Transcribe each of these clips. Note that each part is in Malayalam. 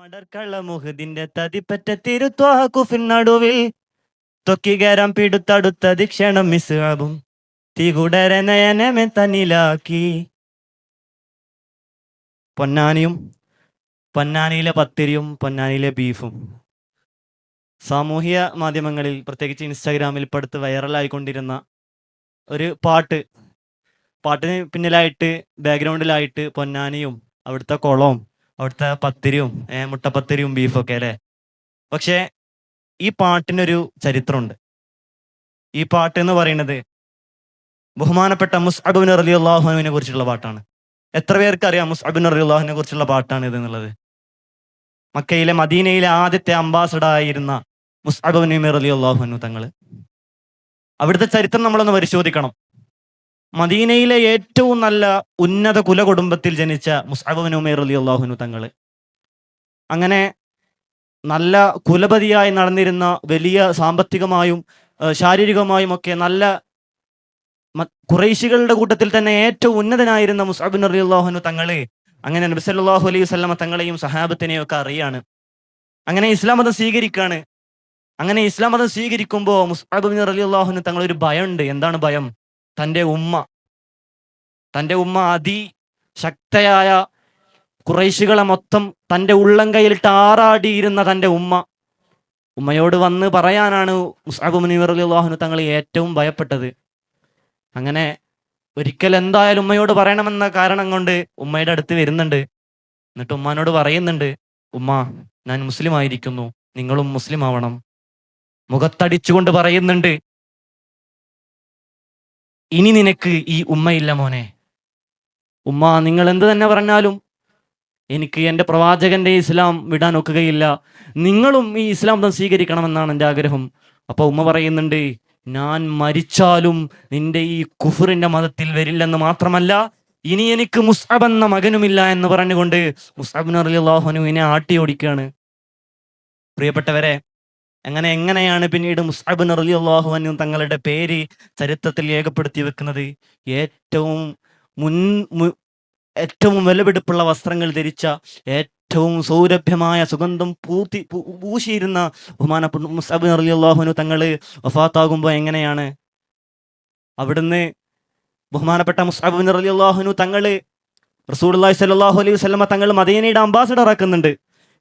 മടർക്കള്ള മുഹദിന്റെ തതിപ്പറ്റ തിരുത്വാഹുഫിൻ നടുവിൽ തൊക്കികരം പിടുത്തടുത്തതി ക്ഷണം മിസ്അബും തീകുടര നയനമെ തന്നിലാക്കി. പൊന്നാനിയും പൊന്നാനിയിലെ പത്തിരിയും പൊന്നാനിയിലെ ബീഫും സാമൂഹ്യ മാധ്യമങ്ങളിൽ പ്രത്യേകിച്ച് ഇൻസ്റ്റാഗ്രാമിൽ ഇപ്പോൾ അടുത്ത് വൈറലായിക്കൊണ്ടിരുന്ന ഒരു പാട്ടിന് പിന്നിലായിട്ട് ബാക്ക്ഗ്രൗണ്ടിലായിട്ട് പൊന്നാനിയും അവിടുത്തെ കുളവും അവിടുത്തെ പത്തിരിയും മുട്ടപ്പത്തിരിയും ബീഫൊക്കെ അല്ലേ. പക്ഷേ ഈ പാട്ടിനൊരു ചരിത്രമുണ്ട്. ഈ പാട്ട് എന്ന് പറയുന്നത് ബഹുമാനപ്പെട്ട മുസ്അബ് ബിൻ റളിയല്ലാഹു അൻഹുവിനെ കുറിച്ചുള്ള പാട്ടാണ്. എത്ര പേർക്ക് അറിയാം മുസ്അബ് ബിൻ റളിയല്ലാഹുവിനെ കുറിച്ചുള്ള പാട്ടാണ് ഇത് എന്നുള്ളത്? മദീനയിലെ ആദ്യത്തെ അംബാസഡർ ആയിരുന്ന മുസ്അബ് ബിൻ റളിയല്ലാഹു അൻഹു തങ്ങൾ. അവിടുത്തെ ചരിത്രം നമ്മളൊന്ന് പരിശോധിക്കണം. മദീനയിലെ ഏറ്റവും നല്ല ഉന്നത കുലകുടുംബത്തിൽ ജനിച്ച മുസ്അബ് ബിൻ റളിയല്ലാഹു അൻഹു തങ്ങൾ. അങ്ങനെ നല്ല കുലപതിയായി നടന്നിരുന്ന, വലിയ സാമ്പത്തികമായും ശാരീരികമായും ഒക്കെ നല്ല ഖുറൈശികളുടെ കൂട്ടത്തിൽ തന്നെ ഏറ്റവും ഉന്നതനായിരുന്ന മുസ്അബ് ബിൻ റളിയല്ലാഹു അൻഹു തങ്ങളെ അങ്ങനെ നബി സല്ലല്ലാഹു അലൈഹി വസല്ലമ തങ്ങളെയും സഹാബത്തിനെയും ഒക്കെ അറിയാണ്. അങ്ങനെ ഇസ്ലാം മതം സ്വീകരിക്കാണ്. അങ്ങനെ ഇസ്ലാം മതം സ്വീകരിക്കുമ്പോൾ മുസ്അബ് ബിൻ റളിയല്ലാഹു അൻഹു തങ്ങൾ ഒരു ഭയമുണ്ട്. എന്താണ് ഭയം? തൻ്റെ ഉമ്മ അതിശക്തയായ ഖുറൈശികളെ മൊത്തം തൻ്റെ ഉള്ളം കൈയിലിട്ട് ആറാടിയിരുന്ന തൻ്റെ ഉമ്മയോട് വന്ന് പറയാനാണ് മുസ്അബ് ബിൻ റളിയല്ലാഹു അൻഹു തങ്ങൾ ഏറ്റവും ഭയപ്പെട്ടത്. അങ്ങനെ ഒരിക്കൽ എന്തായാലും ഉമ്മയോട് പറയണമെന്ന കാരണം കൊണ്ട് ഉമ്മയുടെ അടുത്ത് വരുന്നുണ്ട്. എന്നിട്ട് ഉമ്മാനോട് പറയുന്നുണ്ട്, ഉമ്മ, ഞാൻ മുസ്ലിം ആയിരിക്കുന്നു, നിങ്ങളും മുസ്ലിം ആവണം. മുഖത്തടിച്ചുകൊണ്ട് പറയുന്നുണ്ട്, ഇനി നിനക്ക് ഈ ഉമ്മയില്ല മോനെ. ഉമ്മ, നിങ്ങൾ എന്ത് തന്നെ പറഞ്ഞാലും എനിക്ക് എൻ്റെ പ്രവാചകന്റെ ഇസ്ലാം വിടാൻ ഒക്കുകയില്ല. നിങ്ങളും ഈ ഇസ്ലാം മതം സ്വീകരിക്കണമെന്നാണ് എൻ്റെ ആഗ്രഹം. അപ്പോൾ ഉമ്മ പറയുന്നുണ്ട്, ഞാൻ മരിച്ചാലും നിന്റെ ഈ കുഫറിന്റെ മതത്തിൽ വരില്ലെന്ന് മാത്രമല്ല, ഇനി എനിക്ക് മുസ്അബ് എന്ന മകനുമില്ല എന്ന് പറഞ്ഞുകൊണ്ട് മുസ്അബ് റളിയല്ലാഹു അൻഹുവിനെ ആട്ടി ഓടിക്കുകയാണ്. പ്രിയപ്പെട്ടവരെ, എങ്ങനെയാണ് പിന്നീട് മുസ്അബ് റളിയല്ലാഹു അൻഹു തങ്ങളുടെ പേര് ചരിത്രത്തിൽ രേഖപ്പെടുത്തി വെക്കുന്നത്? ഏറ്റവും വിലപിടിപ്പുള്ള വസ്ത്രങ്ങൾ ധരിച്ച, ഏറ്റവും സൗരഭ്യമായ സുഗന്ധം പൂശിയിരുന്ന ബഹുമാനപ്പെട്ട മുസ്അബ് റളിയല്ലാഹു അൻഹു തങ്ങൾ വഫാത്താകുമ്പോൾ എങ്ങനെയാണ് അവിടുന്ന് ബഹുമാനപ്പെട്ട മുസ്അബ് റളിയല്ലാഹു അൻഹു തങ്ങൾ റസൂലുള്ളാഹി സ്വല്ലല്ലാഹു അലൈഹി വസല്ലമ തങ്ങൾ മദീനയുടെ അംബാസഡർ ആക്കുന്നുണ്ട്.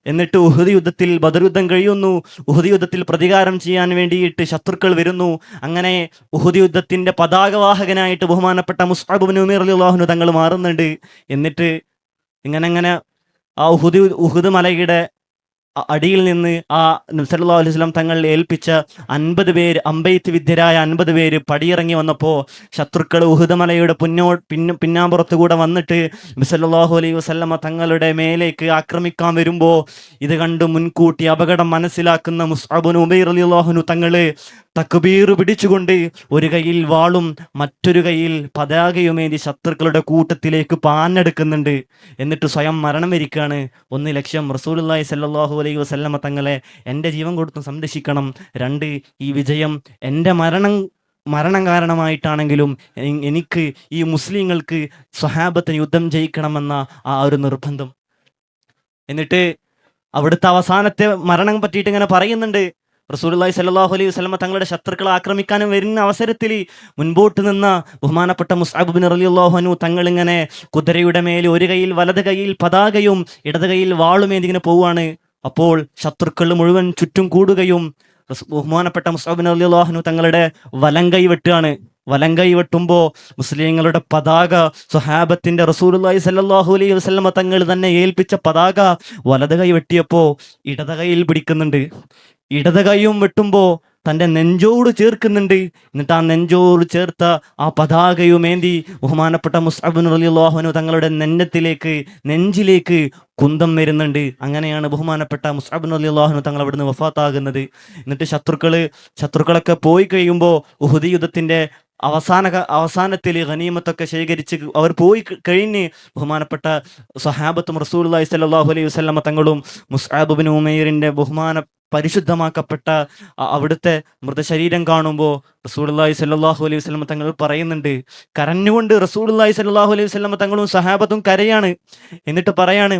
എന്നിട്ട് ഉഹദ് യുദ്ധത്തിൽ, ബദർ യുദ്ധം കഴിയുന്നു. ഉഹദ് യുദ്ധത്തിൽ പ്രതികാരം ചെയ്യാൻ വേണ്ടിയിട്ട് ശത്രുക്കൾ വരുന്നു. അങ്ങനെ ഉഹദ് യുദ്ധത്തിന്റെ പതാകവാഹകനായിട്ട് ബഹുമാനപ്പെട്ട മുസ്അബ് ബിൻ റളിയല്ലാഹു അൻഹു തങ്ങൾ മാറുന്നുണ്ട്. എന്നിട്ട് ഇങ്ങനെ ആ ഉഹദ് മലയുടെ അടിയിൽ നിന്ന് ആ നബി സല്ലല്ലാഹു അലൈഹി വസല്ലം തങ്ങൾ ഏൽപ്പിച്ച 50 പേര്, അമ്പെയ്ത്ത് വിദ്യരായ 50 പേര് പടിയിറങ്ങി വന്നപ്പോൾ ശത്രുക്കൾ ഉഹദ് മലയുടെ പിന്നാമ്പുറത്തുകൂടെ വന്നിട്ട് നബി സല്ലല്ലാഹു അലൈഹി വസല്ലമ തങ്ങളുടെ മേലേക്ക് ആക്രമിക്കാൻ വരുമ്പോൾ ഇത് കണ്ട് മുൻകൂട്ടി അപകടം മനസ്സിലാക്കുന്ന മുസ്അബ് ബിൻ റളിയല്ലാഹു അൻഹു തങ്ങൾ തക്ബീർ പിടിച്ചുകൊണ്ട് ഒരു കയ്യിൽ വാളും മറ്റൊരു കയ്യിൽ പതാകയുമേന്തി ശത്രുക്കളുടെ കൂട്ടത്തിലേക്ക് പാഞ്ഞെടുക്കുന്നുണ്ട്. എന്നിട്ട് സ്വയം മരണം വരിക്കുകയാണ്. 1 ലക്ഷം റസൂലുള്ളാഹി സ്വല്ലല്ലാഹു അലൈഹി വസല്ലമ തങ്ങളെ എൻ്റെ ജീവൻ കൊടുത്ത് സംരക്ഷിക്കണം. 2, ഈ വിജയം എൻ്റെ മരണം കാരണമായിട്ടാണെങ്കിലും എനിക്ക് ഈ മുസ്ലിങ്ങൾക്ക് സ്വഹാബത്തിന് യുദ്ധം ജയിക്കണമെന്ന ആ ഒരു നിർബന്ധം. എന്നിട്ട് അവിടുത്തെ അവസാനത്തെ മരണം പറ്റിയിട്ട് ഇങ്ങനെ പറയുന്നുണ്ട്. റസൂലുള്ളാഹി സ്വല്ലല്ലാഹു അലൈഹി വസല്ലമ തങ്ങളുടെ ശത്രുക്കളെ ആക്രമിക്കാനും വരുന്ന അവസരത്തിൽ മുൻപോട്ട് നിന്ന ബഹുമാനപ്പെട്ട മുസ്അബ് ബിൻ റളിയല്ലാഹു അൻഹു തങ്ങൾ ഇങ്ങനെ കുതിരയുടെ മേൽ ഒരു കയ്യിൽ വലത് കയ്യിൽ പതാകയും ഇടത് കയ്യിൽ വാളുമേന്തി ഇങ്ങനെ പോവുകയാണ്. അപ്പോൾ ശത്രുക്കൾ മുഴുവൻ ചുറ്റും കൂടുകയും ബഹുമാനപ്പെട്ട മുസ്അബ് ബിൻ റളിയല്ലാഹു അൻഹു തങ്ങളുടെ വലങ്കൈ വെട്ടുകയാണ്. വലങ്കൈ വെട്ടുമ്പോൾ മുസ്ലിങ്ങളുടെ പതാക, സ്വഹാബത്തിന്റെ റസൂലുള്ളാഹി സ്വല്ലല്ലാഹു അലൈഹി വസല്ലമ തങ്ങൾ തന്നെ ഏൽപ്പിച്ച പതാക വലത് കൈ വെട്ടിയപ്പോൾ ഇടത് കൈയിൽ പിടിക്കുന്നുണ്ട്. ഇടത് കൈയും വെട്ടുമ്പോൾ തൻ്റെ നെഞ്ചോട് ചേർക്കുന്നുണ്ട്. എന്നിട്ട് ആ നെഞ്ചോട് ചേർത്ത ആ പതാകയുമേന്തി ബഹുമാനപ്പെട്ട മുസ്അബ് ബിൻ റളിയല്ലാഹു അൻഹു തങ്ങളുടെ നെഞ്ചിലേക്ക് കുന്തം വരുന്നുണ്ട്. അങ്ങനെയാണ് ബഹുമാനപ്പെട്ട മുസ്അബ് ബിൻ റളിയല്ലാഹു അൻഹു തങ്ങൾ അവിടുന്ന് വഫാത്താകുന്നത്. എന്നിട്ട് ശത്രുക്കളൊക്കെ പോയി കഴിയുമ്പോൾ ഉഹദ് യുദ്ധത്തിന്റെ അവസാനത്തിൽ ഗനീമത്തൊക്കെ ശേഖരിച്ച് അവർ പോയി കഴിഞ്ഞ് ബഹുമാനപ്പെട്ട സ്വഹാബത്തും റസൂലുള്ളാഹി സ്വല്ലല്ലാഹു അലൈഹി വസല്ലമ തങ്ങളും മുസ്അബ് ബിൻ ഉമൈറിന്റെ പരിശുദ്ധമാക്കപ്പെട്ട അവിടുത്തെ മൃതശരീരം കാണുമ്പോൾ റസൂലുള്ളാഹി സ്വല്ലല്ലാഹു അലൈഹി വസല്ലമ തങ്ങൾ പറയുന്നുണ്ട്, കരഞ്ഞുകൊണ്ട് റസൂലുള്ളാഹി സ്വല്ലല്ലാഹു അലൈഹി വസല്ലമ തങ്ങളും സ്വഹാബത്തും കരയാണ്. എന്നിട്ട് പറയാണ്,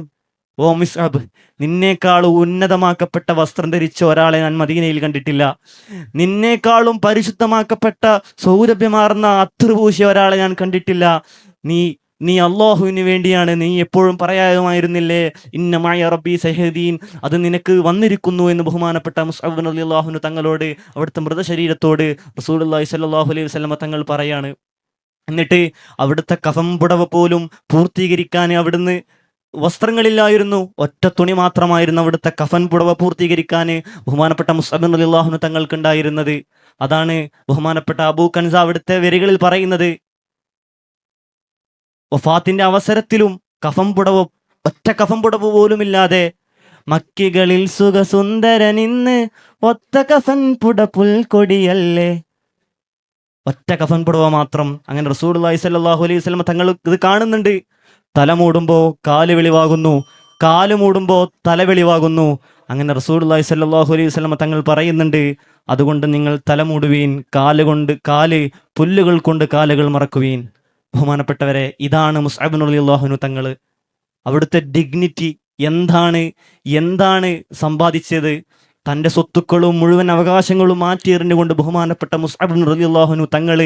ഓ മിസ്അബ്, നിന്നേക്കാളും ഉന്നതമാക്കപ്പെട്ട വസ്ത്രം ധരിച്ച ഒരാളെ ഞാൻ മദീനയിൽ കണ്ടിട്ടില്ല. നിന്നേക്കാളും പരിശുദ്ധമാക്കപ്പെട്ട സൗരഭ്യമാർന്ന അത്തർ പൂശിയ ഒരാളെ ഞാൻ കണ്ടിട്ടില്ല. നീ നീ അള്ളാഹുവിന് വേണ്ടിയാണ്, നീ എപ്പോഴും പറയാമായിരുന്നില്ലേ ഇന്ന മഅ റബ്ബി സയഹ്ദീൻ, അത് നിനക്ക് വന്നിരിക്കുന്നു എന്ന് ബഹുമാനപ്പെട്ട മുസ്അബ് റളിയല്ലാഹു അൻഹു തങ്ങളോട്, അവിടുത്തെ മൃതശരീരത്തോട് റസൂലുള്ളാഹി സ്വല്ലല്ലാഹു അലൈഹി വസല്ലമ തങ്ങൾ പറയാണ്. എന്നിട്ട് അവിടുത്തെ കഫം പുടവ പോലും പൂർത്തീകരിക്കാൻ അവിടുന്ന് വസ്ത്രങ്ങളില്ലായിരുന്നു, ഒറ്റ തുണി മാത്രമായിരുന്നു അവിടുത്തെ കഫൻ പുടവ പൂർത്തീകരിക്കാൻ ബഹുമാനപ്പെട്ട മുസ്അബ് റളിയല്ലാഹു അൻഹു തങ്ങൾക്കുണ്ടായിരുന്നത്. അതാണ് ബഹുമാനപ്പെട്ട അബൂ കൻസ അവിടുത്തെ വരികളിൽ പറയുന്നത്, വഫാത്തിന്റെ അവസരത്തിലും ഒറ്റ കഫം പുടവ് പോലുമില്ലാതെ മക്കികളിൽ സുഖസുന്ദരനിന്ന് ഒത്ത കഫൻ പുട പുൽക്കൊടിയല്ലേ, ഒറ്റ കഫൻ പുടവ മാത്രം. അങ്ങനെ റസൂലുള്ളാഹി സ്വല്ലല്ലാഹു അലൈഹി വസല്ലം തങ്ങൾ ഇത് കാണുന്നുണ്ട്. തല മൂടുമ്പോൾ കാല് വെളിവാകുന്നു, കാല് മൂടുമ്പോൾ തല വെളിവാകുന്നു. അങ്ങനെ റസൂലുള്ളാഹി സ്വല്ലല്ലാഹു അലൈഹി വസല്ലം തങ്ങൾ പറയുന്നുണ്ട്, അതുകൊണ്ട് നിങ്ങൾ തല മൂടുവീൻ, കാല് പുല്ലുകൾ കൊണ്ട് കാലുകൾ മറക്കുവീൻ. ബഹുമാനപ്പെട്ടവരെ, ഇതാണ് മുസ്അബ് റളിയല്ലാഹു അൻഹു തങ്ങൾ. അവിടുത്തെ ഡിഗ്നിറ്റി എന്താണ് സമ്പാദിച്ചത്? തൻ്റെ സ്വത്തുക്കളും മുഴുവൻ അവകാശങ്ങളും മാറ്റിയെറിഞ്ഞുകൊണ്ട് ബഹുമാനപ്പെട്ട മുസ്അബ് റളിയല്ലാഹു അൻഹു തങ്ങൾ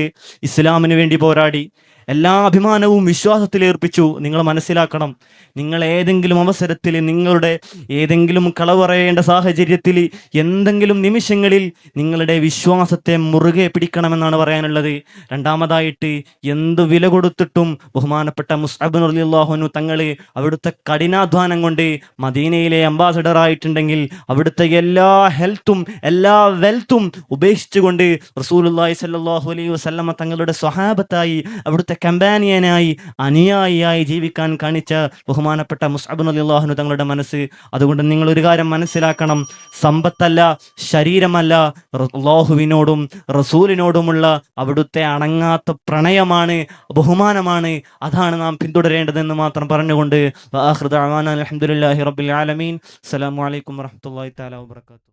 ഇസ്ലാമിന് വേണ്ടി പോരാടി, എല്ലാ അഭിമാനവും വിശ്വാസത്തിലേർപ്പിച്ചു. നിങ്ങൾ മനസ്സിലാക്കണം, നിങ്ങൾ ഏതെങ്കിലും അവസരത്തിൽ, നിങ്ങളുടെ ഏതെങ്കിലും കളവ് പറയേണ്ട സാഹചര്യത്തിൽ, എന്തെങ്കിലും നിമിഷങ്ങളിൽ നിങ്ങളുടെ വിശ്വാസത്തെ മുറുകെ പിടിക്കണമെന്നാണ് പറയാനുള്ളത്. രണ്ടാമതായിട്ട്, എന്ത് വില കൊടുത്തിട്ടും ബഹുമാനപ്പെട്ട മുസ്അബ് റളിയല്ലാഹു അൻഹു തങ്ങൾ അവിടുത്തെ കഠിനാധ്വാനം കൊണ്ട് മദീനയിലെ അംബാസഡർ ആയിട്ടുണ്ടെങ്കിൽ അവിടുത്തെ എല്ലാ ഹെൽത്തും എല്ലാ വെൽത്തും ഉപേക്ഷിച്ചുകൊണ്ട് റസൂലുള്ളാഹി സ്വല്ലല്ലാഹു അലൈഹി വസല്ലമ തങ്ങളുടെ സ്വഹാബത്തായി, അവിടുത്തെ കമ്പാനിയനായി, അനുയായിയായി ജീവിക്കാൻ കാണിച്ച ബഹുമാനപ്പെട്ട മുസ്അബ് റളിയല്ലാഹു അൻഹു തങ്ങളുടെ മനസ്സ്. അതുകൊണ്ട് നിങ്ങൾ ഒരു കാര്യം മനസ്സിലാക്കണം, സമ്പത്തല്ല, ശരീരമല്ല, അല്ലാഹുവിനോടും റസൂലിനോടുമുള്ള അവിടുത്തെ അണങ്ങാത്ത പ്രണയമാണ്, ബഹുമാനമാണ്. അതാണ് നാം പിന്തുടരേണ്ടതെന്ന് മാത്രം പറഞ്ഞുകൊണ്ട് അൽഹംദുലില്ലാഹി റബ്ബിൽ ആലമീൻ. അസ്സലാമു അലൈക്കും വറഹ്മത്തുള്ളാഹി തആല വബറകാതുഹു.